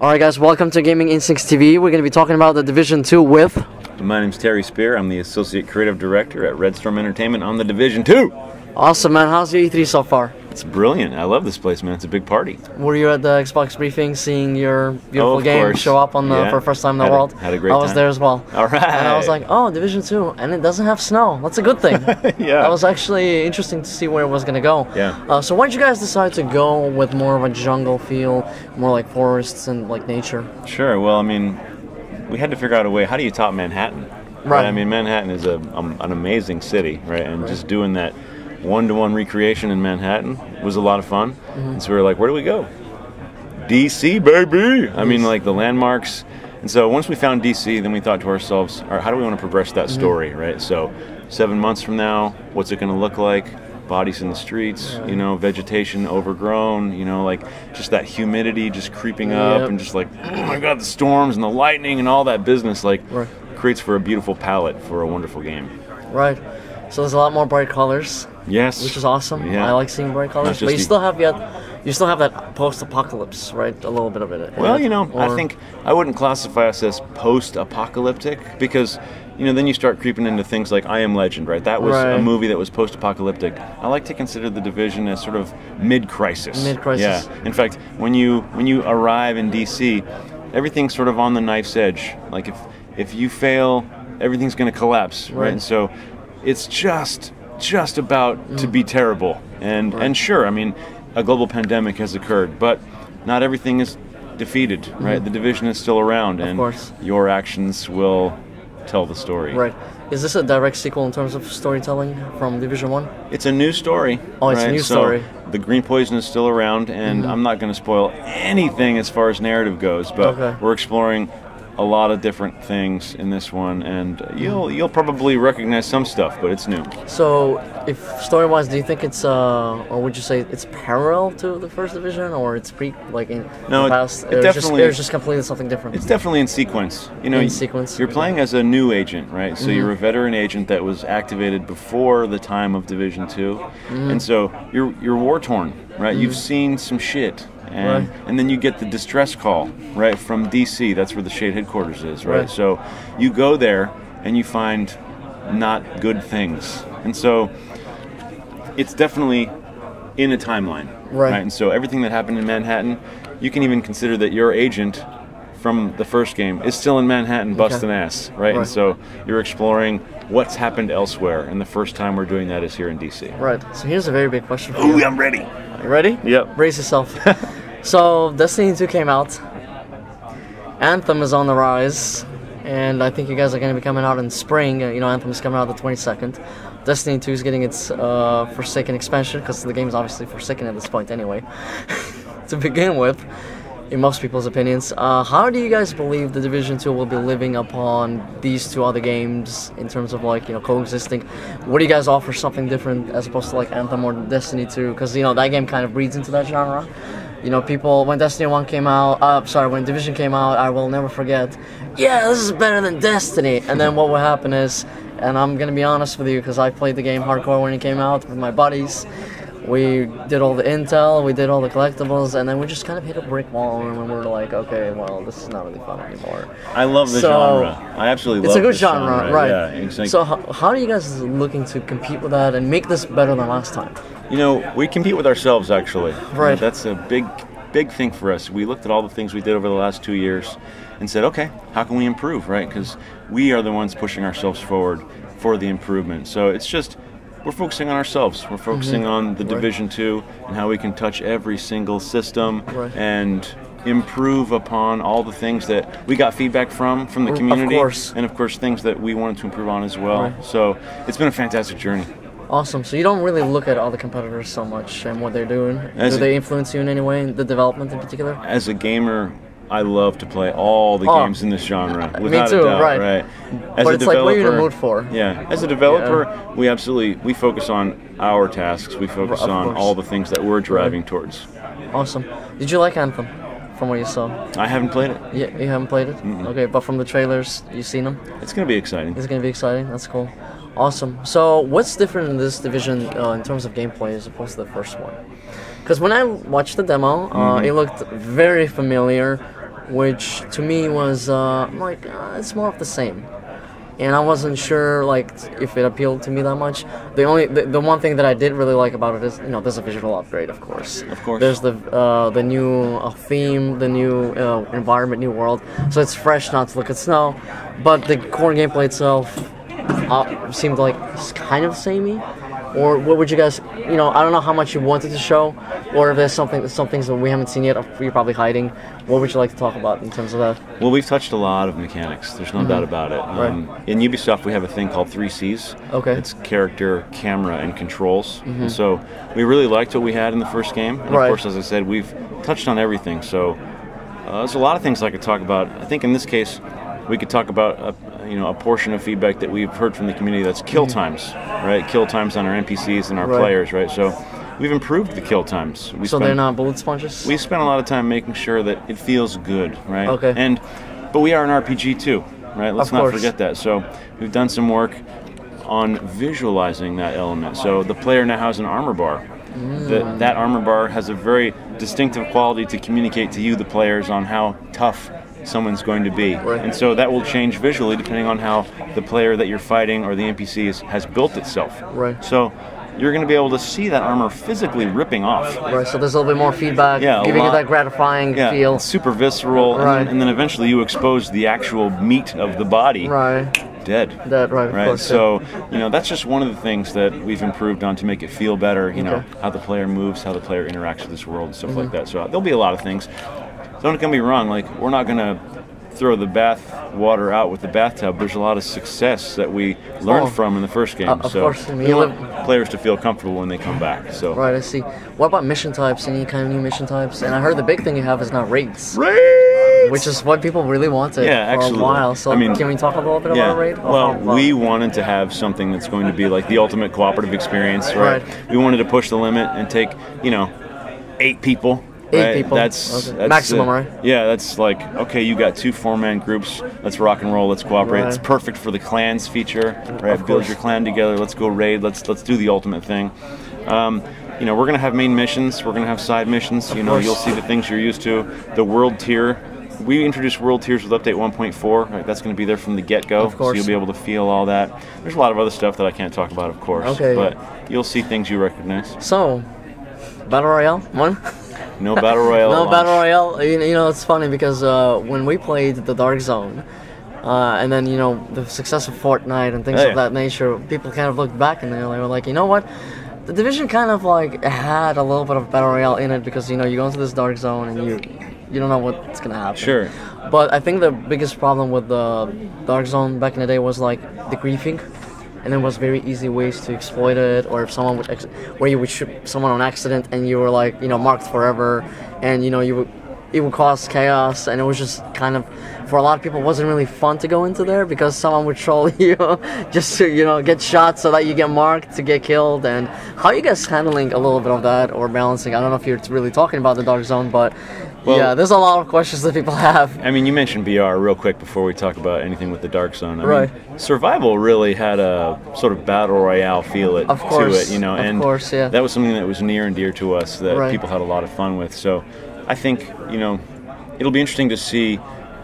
Alright guys, welcome to Gaming Instincts TV. We're going to be talking about the Division 2 with... My name's Terry Spier. I'm the Associate Creative Director at Red Storm Entertainment on the Division 2. Awesome, man. How's your E3 so far? It's brilliant. I love this place, man. It's a big party. Were you at the Xbox briefing seeing your beautiful game course. show up on for the first time in the world? Had a great time. I was there as well. Alright. And I was like, oh, Division 2, and it doesn't have snow. That's a good thing. Yeah. That was actually interesting to see where it was going to go. Yeah. So why did you guys decide to go with more of a jungle feel, more like forests and like nature? Sure. Well, I mean, we had to figure out a way. How do you top Manhattan? Right. I mean, Manhattan is an amazing city, right? And just doing that one-to-one recreation in Manhattan was a lot of fun. And so we were like, where do we go? DC, baby! I mean, like the landmarks. And so once we found DC, then we thought to ourselves, all right, how do we want to progress that story, right? So 7 months from now, what's it going to look like? Bodies in the streets, you know, vegetation overgrown, you know, like just that humidity just creeping up and just like, oh my God, the storms and the lightning and all that business, like creates for a beautiful palette for a wonderful game. Right. So there's a lot more bright colors. Yes. Which is awesome. Yeah. I like seeing bright colors. But you still have that post-apocalypse, right? A little bit of it. Well, you know, I think I wouldn't classify us as post-apocalyptic because, you know, then you start creeping into things like I Am Legend, right? That was a movie that was post-apocalyptic. I like to consider The Division as sort of mid-crisis. Mid-crisis. Yeah. In fact, when you arrive in DC, everything's sort of on the knife's edge. Like if you fail, everything's going to collapse, right? And so it's just about to be terrible. And sure, I mean, a global pandemic has occurred, but not everything is defeated, right? The Division is still around, and your actions will tell the story. Right. Is this a direct sequel in terms of storytelling from Division 1? It's a new story. Oh, it's a new story. The green poison is still around, and I'm not going to spoil anything as far as narrative goes, but we're exploring a lot of different things in this one, and you'll probably recognize some stuff, but it's new. So, if story-wise, do you think it's or would you say it's parallel to the first Division, or it's the past? It's just completely something different. It's definitely in sequence. You know, in sequence. You're playing as a new agent, right? So you're a veteran agent that was activated before the time of Division 2, and so you're war-torn, right? You've seen some shit. And then you get the distress call, right, from DC. That's where the Shade headquarters is, right? So you go there and you find not good things. And so it's definitely in a timeline, right? And so everything that happened in Manhattan, you can even consider that your agent from the first game is still in Manhattan busting ass, right? And so you're exploring what's happened elsewhere, and the first time we're doing that is here in DC. Right. So here's a very big question for you. Ooh, I'm ready. You ready? Yep. Brace yourself. So, Destiny 2 came out. Anthem is on the rise. And I think you guys are going to be coming out in spring. You know, Anthem is coming out the 22nd. Destiny 2 is getting its Forsaken expansion, because the game is obviously Forsaken at this point anyway. To begin with, in most people's opinions. How do you guys believe the Division 2 will be living upon these two other games in terms of, like, you know, coexisting? What do you guys offer something different as opposed to, like, Anthem or Destiny 2? Because, you know, that game kind of breeds into that genre. You know, people, when Destiny 1 came out, when Division came out, I will never forget, yeah, this is better than Destiny. And then what will happen is, and I'm going to be honest with you, because I played the game hardcore when it came out with my buddies. We did all the intel, we did all the collectibles, and then we just kind of hit a brick wall, and we were like, okay, well, this is not really fun anymore. I love the genre. I absolutely love it. It's a good genre, right? Yeah, exactly. So how are you guys looking to compete with that and make this better than last time? You know, we compete with ourselves, actually. Right. That's a big thing for us. We looked at all the things we did over the last 2 years and said, okay, how can we improve, right? Because we are the ones pushing ourselves forward for the improvement. So it's just, we're focusing on ourselves. We're focusing on the Division 2 and how we can touch every single system and improve upon all the things that we got feedback from the community. And of course things that we wanted to improve on as well. So it's been a fantastic journey. Awesome. So you don't really look at all the competitors so much and what they're doing. Do they influence you in any way, the development in particular? As a gamer, I love to play all the games in this genre. Without me too, a doubt, right. As but a it's like, what are you in the mood for? Yeah. As a developer, we focus on our tasks. We focus on all the things that we're driving towards. Awesome. Did you like Anthem? From what you saw? I haven't played it. Yeah, you haven't played it? Okay, but from the trailers, you've seen them? It's going to be exciting. It's going to be exciting? That's cool. Awesome. So, what's different in this Division in terms of gameplay as opposed to the first one? Because when I watched the demo, it looked very familiar. which to me was it's more of the same. And I wasn't sure like if it appealed to me that much. The one thing that I did really like about it is there's a visual upgrade, of course. Of course. There's the new theme, the new environment, new world. So it's fresh not to look at snow, but the core gameplay itself seemed like kind of samey. Or what would you guys? I don't know how much you wanted to show, or if there's some things that we haven't seen yet, or you're probably hiding. What would you like to talk about in terms of that? Well, we've touched a lot of mechanics. There's no doubt about it. Right. In Ubisoft, we have a thing called 3Cs. Okay. It's character, camera, and controls. And so we really liked what we had in the first game. And Right. of course, as I said, we've touched on everything. So there's a lot of things I could talk about. I think in this case, we could talk about a portion of feedback that we've heard from the community. That's kill times, right? Kill times on our NPCs and our Right. players, right? So we've improved the kill times. So they're not bullet sponges? We spent a lot of time making sure that it feels good, right? Okay. But we are an RPG too, right? Let's Of not course. forget that. So we've done some work on visualizing that element. So the player now has an armor bar. That armor bar has a very distinctive quality to communicate to you, the players, on how tough someone's going to be. Right. And so that will change visually depending on how the player that you're fighting or the NPCs has built itself. Right. So you're going to be able to see that armor physically ripping off. Right, so there's a little bit more feedback, Yeah, a giving you lot. that gratifying Yeah, feel. it's super visceral, Right. and then eventually you expose the actual meat of the body, Right. dead. That right, of Right, course. so that's just one of the things that we've improved on to make it feel better. How the player moves, how the player interacts with this world, and stuff like that. So there'll be a lot of things. Don't get me wrong. Like, we're not gonna throw the bath water out with the bathtub. There's a lot of success that we learned from in the first game. Of So course, I mean, we want players to feel comfortable when they come back. So Right, I see. What about mission types? Any kind of new mission types? And I heard the big thing you have is now raids, Raids! which is what people really wanted Yeah, for absolutely. a while. So I mean, can we talk a little bit Yeah. about a raid? Well, we wanted to have something that's going to be like the ultimate cooperative experience, right? Right. We wanted to push the limit and take, 8 people. Eight right? people. That's Okay. Maximum, right? Yeah, that's like, okay, you got 2 4-man groups. Let's rock and roll. Let's cooperate. Right. It's perfect for the clans feature, right? Of Build course. your clan together. Let's go raid. Let's do the ultimate thing. We're gonna have main missions. We're gonna have side missions. course. You'll see the things you're used to. The world tier. We introduced world tiers with update 1.4. Right? That's going to be there from the get-go. Of course. So you'll be able to feel all that. There's a lot of other stuff that I can't talk about, of course. Okay. But you'll see things you recognize. So, Battle Royale, one? No Battle Royale. No launch. Battle Royale. It's funny because when we played the Dark Zone, and then the success of Fortnite and things Oh, of yeah. that nature, people kind of looked back and they were like, you know what? The Division kind of like had a little bit of Battle Royale in it because you go into this Dark Zone and you don't know what's gonna happen. Sure. But I think the biggest problem with the Dark Zone back in the day was like the griefing, and there was very easy ways to exploit it, or if someone would where you would shoot someone on accident and you were like marked forever, and it would cause chaos, and it was just kind of, for a lot of people, it wasn't really fun to go into there because someone would troll you just to get shot so that you get marked to get killed. And how are you guys handling a little bit of that or balancing? I don't know if you're really talking about the Dark Zone, but yeah, there's a lot of questions that people have. I mean, you mentioned BR real quick before we talk about anything with the Dark Zone. I Right. mean, Survival really had a sort of battle royale feel Of course, to it, and of course, yeah. that was something that was near and dear to us that Right. people had a lot of fun with. So I think, it'll be interesting to see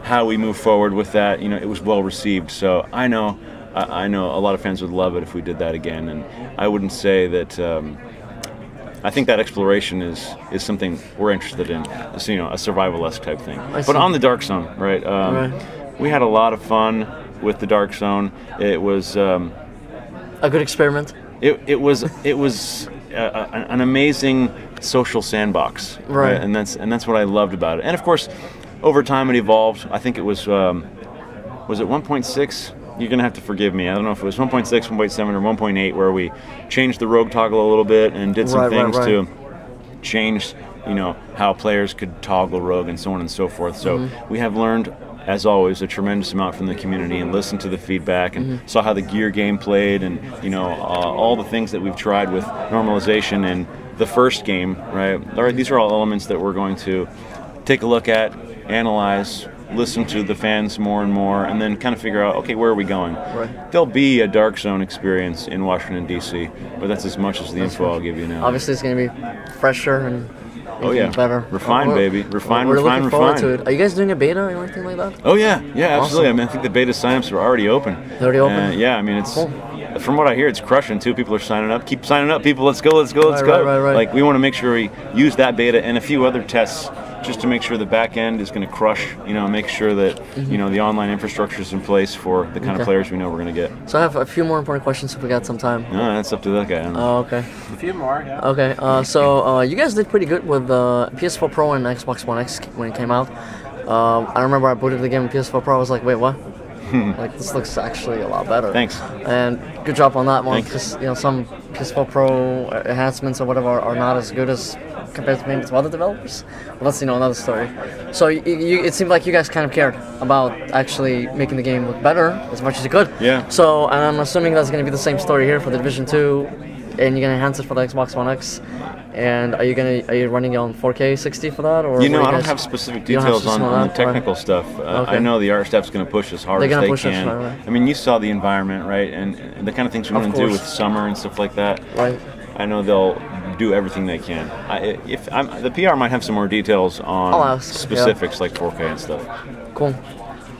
how we move forward with that. It was well received. So I know a lot of fans would love it if we did that again, and I wouldn't say that. I think that exploration is something we're interested in. It's, a survival-esque type thing. see. But on the Dark Zone, right? Right. We had a lot of fun with the Dark Zone. It was A good experiment. it was an amazing social sandbox, Right. And that's what I loved about it. And of course, over time it evolved. I think it was it 1.6? You're gonna have to forgive me. I don't know if it was 1.6, 1.7, or 1.8, where we changed the rogue toggle a little bit and did some Right, things right. to change, how players could toggle rogue and so on and so forth. So we have learned, as always, a tremendous amount from the community and listened to the feedback and saw how the gear game played and all the things that we've tried with normalization in the first game. Right. All right. These are all elements that we're going to take a look at, analyze, listen to the fans more and more, and then kind of figure out, okay, where are we going? Right. There'll be a Dark Zone experience in Washington, D.C., but that's as much as the info I'll give you now. Obviously, it's going to be fresher and Oh yeah, better. Refine, baby, refine, We're refine, looking forward refine. to it. Are you guys doing a beta or anything like that? Oh yeah, yeah, absolutely. Awesome. I mean, I think the beta signups are already open. They're already open? Yeah, I mean, it's Cool. from what I hear, it's crushing too. People are signing up. Keep signing up, people. Let's go, let's go, let's go. Right. Like we want to make sure we use that beta and a few other tests just to make sure the back end is going to crush. Make sure that the online infrastructure is in place for the kind of players we know we're going to get. So I have a few more important questions if we got some time. No, that's up to that guy. I don't know. Oh, okay. A few more, yeah. Okay, so you guys did pretty good with PS4 Pro and Xbox One X when it came out. I remember I booted the game on PS4 Pro. I was like, wait, what? Like, this looks actually a lot better. Thanks. And good job on that one, Thanks. because some PS4 Pro enhancements or whatever are not as good as compared to maybe to other developers. But that's another story. So it seemed like you guys kind of cared about actually making the game look better as much as you could. Yeah. So I'm assuming that's going to be the same story here for the Division 2, and you're going to enhance it for the Xbox One X. And are you running it on 4K 60 for that, or I don't have specific details on the technical stuff. I know the art staff's going to push as hard as they can. Right. I mean, you saw the environment, right, and the kind of things we want to do with summer and stuff like that. Right. I know they'll do everything they can. The PR might have some more details on specifics like 4K and stuff. Cool.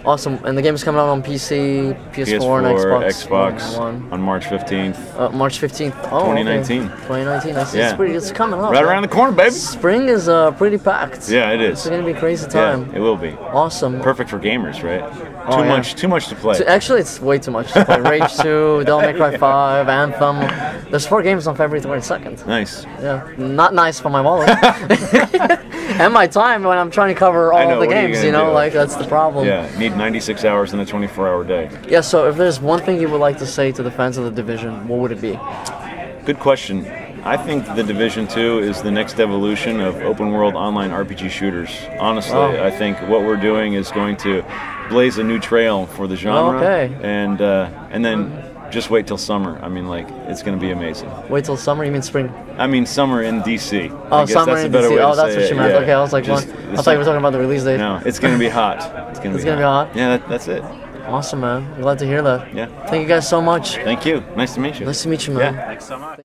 Awesome. And the game is coming out on PC, PS4 and Xbox One. On March 15th. March 15th. Oh, 2019. Okay. 2019. I see. Yeah. It's coming up. Right around the corner, baby. Spring is pretty packed. Yeah, it is. It's going to be a crazy time. Yeah, it will be. Awesome. Perfect for gamers, right? Too much to play. Actually, it's way too much to play. Rage 2, Devil May Cry 5, Anthem. There's 4 games on February 22nd. Nice. Yeah. Not nice for my wallet. And my time when I'm trying to cover all of the games, like that's the problem. Yeah, you need 96 hours in a 24-hour day. Yeah, so if there's one thing you would like to say to the fans of the Division, what would it be? Good question. I think the Division 2 is the next evolution of open-world online RPG shooters. Honestly, I think what we're doing is going to blaze a new trail for the genre. And then just wait till summer. I mean, it's going to be amazing. Wait till summer? You mean spring? I mean summer in DC. Oh, summer in DC. Oh, that's what you meant. Yeah. Okay, I was like, I thought you were talking about the release date. No, it's going to be hot. It's going to be hot. Yeah, that's it. Awesome, man. I'm glad to hear that. Yeah. Thank you guys so much. Thank you. Nice to meet you. Nice to meet you, man. Yeah. Thanks so much.